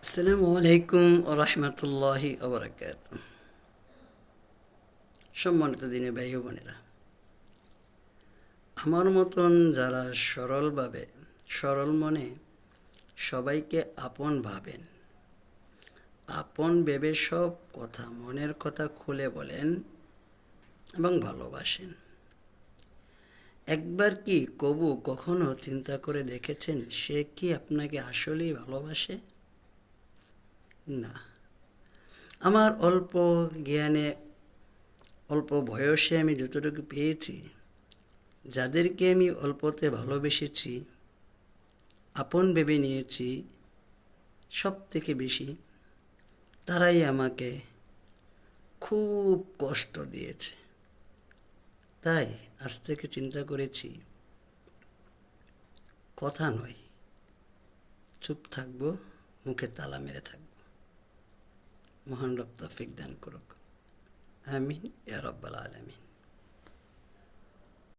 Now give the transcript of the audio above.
আসসালামু আলাইকুম রহমতুল্লাহি ওবরাকাত। সম্মানিত দিনে ভাই ও বোনেরা, আমার মতন যারা সরল মনে সবাইকে আপন ভাবেন, আপন ভেবে সব কথা মনের কথা খুলে বলেন এবং ভালোবাসেন, একবার কি কখনো চিন্তা করে দেখেছেন সে কি আপনাকে আসলেই ভালোবাসে? না। আমার অল্প জ্ঞানে, অল্প বয়সে আমি যতটুকু পেয়েছি, যাদেরকে আমি অল্পতে ভালোবেসেছি, আপন ভেবে নিয়েছি, সব থেকে বেশি তারাই আমাকে খুব কষ্ট দিয়েছে। তাই আজ থেকে চিন্তা করেছি, কথা নয়, চুপ থাকবো, মুখে তালা মেরে থাকবো। মহান রব তৌফিক দান করুক। আমিন ইয়া রাব্বাল আলামিন।